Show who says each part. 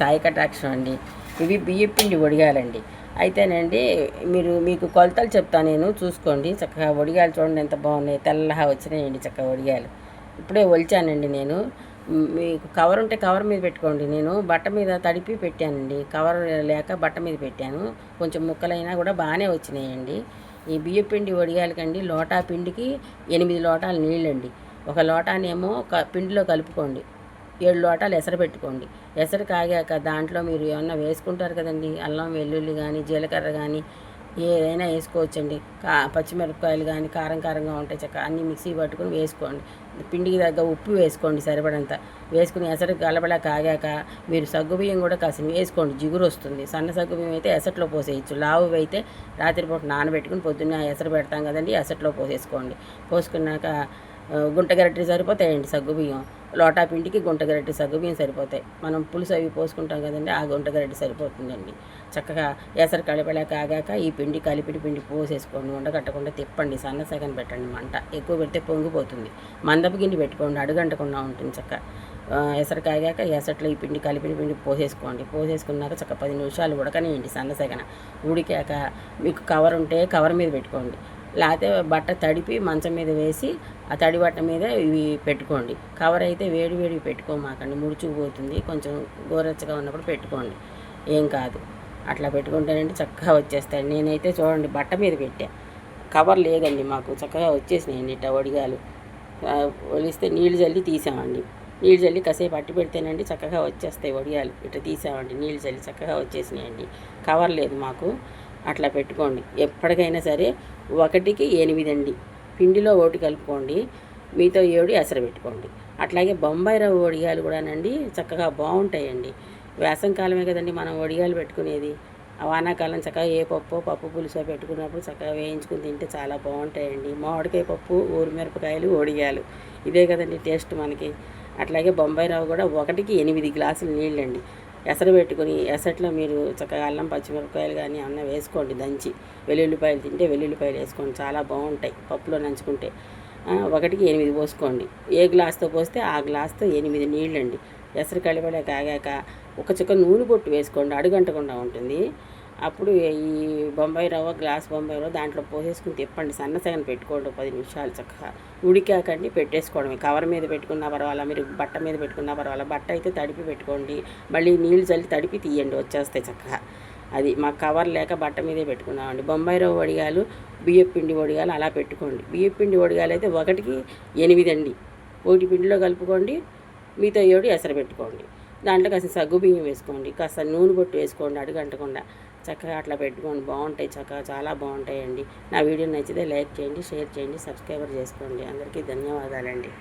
Speaker 1: సాయి కటాక్షం అండి. ఇవి బియ్యం పిండి వడియాలండి. అయితేనండి మీకు కొలతలు చెప్తాను, నేను చూసుకోండి. చక్కగా వడియాలు చూడండి ఎంత బాగున్నాయి, తెల్లగా వచ్చినాయండి చక్కగా వడియాలు. ఇప్పుడే ఒలిచానండి నేను. మీకు కవర్ ఉంటే కవర్ మీద పెట్టుకోండి. నేను బట్ట మీద తడిపి పెట్టానండి, కవర్ లేక బట్ట మీద పెట్టాను. కొంచెం ముక్కలైనా కూడా బాగానే వచ్చినాయండి. ఈ బియ్యం పిండి వడియాలకండి లోటా పిండికి 8 లోటాలు నీళ్ళండి. ఒక లోటానేమో పిండిలో కలుపుకోండి. 7 లోటాలు ఎసరు పెట్టుకోండి. ఎసరు కాగాక దాంట్లో మీరు ఏమన్నా వేసుకుంటారు కదండి, అల్లం వెల్లుల్లి కానీ జీలకర్ర కానీ ఏదైనా వేసుకోవచ్చండి. పచ్చిమిరపకాయలు కానీ కారం కారంగా ఉంటాయి చక్క అన్నీ మిక్సీ పట్టుకుని వేసుకోండి. పిండికి తగ్గ ఉప్పు వేసుకోండి సరిపడంత. వేసుకుని ఎసరు గలబలా కాగాక మీరు సగ్గుబియ్యం కూడా కాసిన వేసుకోండి, జిగురు వస్తుంది. సన్న సగ్గుబియ్యం అయితే ఎసట్లో పోసేయచ్చు. లావు అయితే రాత్రిపూట నానబెట్టుకుని పొద్దున్నే ఎసరు పెడతాం కదండి, ఎసట్లో పోసేసుకోండి. పోసుకున్నాక గుంట గరిటెలు సరిపోతాయండి సగ్గుబియ్యం. లోటా పిండికి గుంట గరిటె సగ్గుబియ్యం సరిపోతాయి. మనం పులుసు అవి పోసుకుంటాం కదండి, ఆ గుంట గరిటె సరిపోతుందండి. చక్కగా ఎసరు కలిపేలా కాగాక ఈ పిండి కలిపిడి పిండి పోసేసుకోండి. ఉండకట్టకుండా తిప్పండి, సన్న సగం పెట్టండి. మంట ఎక్కువ పెడితే పొంగిపోతుంది. మందపు గిన్నె పెట్టుకోండి, అడుగంటకుండా ఉంటుంది. చక్క ఎసరు కాగాక ఎసట్లో ఈ పిండి కలిపిడి పిండి పోసేసుకోండి. పోసేసుకున్నాక చక్క 10 నిమిషాలు ఉడకనియండి సన్నసగన. ఉడికాక మీకు కవర్ ఉంటే కవర్ మీద పెట్టుకోండి, లేకపోతే బట్ట తడిపి మంచం మీద వేసి ఆ తడి బట్ట మీద ఇవి పెట్టుకోండి. కవర్ అయితే వేడి వేడివి పెట్టుకోమాకండి, ముడుచుకుపోతుంది. కొంచెం గోరెచ్చగా ఉన్నప్పుడు పెట్టుకోండి, ఏం కాదు. అట్లా పెట్టుకుంటేనండి చక్కగా వచ్చేస్తాయి. నేనైతే చూడండి బట్ట మీద పెట్టా, కవర్ లేదండి మాకు, చక్కగా వచ్చేసినాయండి ఇట్లా వడియాలు. ఒలిస్తే నీళ్ళు జల్లి తీసామండి. నీళ్ళు జల్లి కాసేపు అట్టి పెడితేనండి చక్కగా వచ్చేస్తాయి వడియాలు. ఇట్లా తీసామండి, నీళ్ళు జల్లి చక్కగా వచ్చేసినాయండి. కవర్ లేదు మాకు. అట్లా పెట్టుకోండి. ఎప్పటికైనా సరే 1కి 8 అండి. పిండిలో 1 కలుపుకోండి, మీతో 7 ఎసరు పెట్టుకోండి. అట్లాగే బొంబాయి రవ్వ వడియాలు కూడానండి చక్కగా బాగుంటాయండి. వేసవికాలమే కదండి మనం వడియాలు పెట్టుకునేది. వానాకాలం చక్కగా ఏ పప్పు పులుసో పెట్టుకున్నప్పుడు చక్కగా వేయించుకుని తింటే చాలా బాగుంటాయండి. మామిడికాయ పప్పు, ఊరిమిరపకాయలు, వడియాలు, ఇదే కదండి టేస్ట్ మనకి. అట్లాగే బొంబాయి రవ్వ కూడా 1కి 8 గ్లాసులు నీళ్ళండి. ఎసరు పెట్టుకుని ఎసట్లో మీరు చక్కగా అల్లం పచ్చిమిరపకాయలు కానీ అన్న వేసుకోండి దంచి. వెల్లుల్లిపాయలు తింటే వెల్లుల్లిపాయలు వేసుకోండి, చాలా బాగుంటాయి పప్పులో నంచుకుంటే. 1కి 8 పోసుకోండి. ఏ గ్లాస్తో పోస్తే ఆ గ్లాస్తో 8 నీళ్ళండి. ఎసరు కలిపేలా కాగాక ఒక చుక్క నూనె పొట్టు వేసుకోండి, అడుగంటకుండా ఉంటుంది. అప్పుడు ఈ బొంబాయి రవ్వ, గ్లాస్ బొంబాయి రవ్వ దాంట్లో పోసేసుకుని తిప్పండి, సన్నసగన పెట్టుకోండి. 10 నిమిషాలు చక్కగా ఉడికాకండి పెట్టేసుకోవడమే. కవర్ మీద పెట్టుకున్నా పర్వాలా, మీరు బట్ట మీద పెట్టుకున్నా పర్వాలా. బట్ట అయితే తడిపి పెట్టుకోండి, మళ్ళీ నీళ్ళు చల్లి తడిపి తీయండి, వచ్చేస్తాయి చక్కగా. అది మాకు కవర్ లేక బట్ట మీదే పెట్టుకున్నామండి. బొంబాయి రవ్వ వడియాలు, బియ్యం పిండి వడియాలు అలా పెట్టుకోండి. బియ్యం పిండి వడియాలు అయితే 1కి 8 అండి. 1 పిండిలో కలుపుకోండి, మీతో 7 ఎసరు పెట్టుకోండి. దాంట్లో కాస్త సగ్గుబియ్యం వేసుకోండి, కాస్త నూనె బొట్టు వేసుకోండి అడుగంటకుండా. చక్కగా అట్లా పెట్టుకోండి, బాగుంటాయి చక్కగా, చాలా బాగుంటాయండి. నా వీడియో నచ్చితే లైక్ చేయండి, షేర్ చేయండి, సబ్స్క్రైబర్ చేసుకోండి. అందరికీ ధన్యవాదాలండి.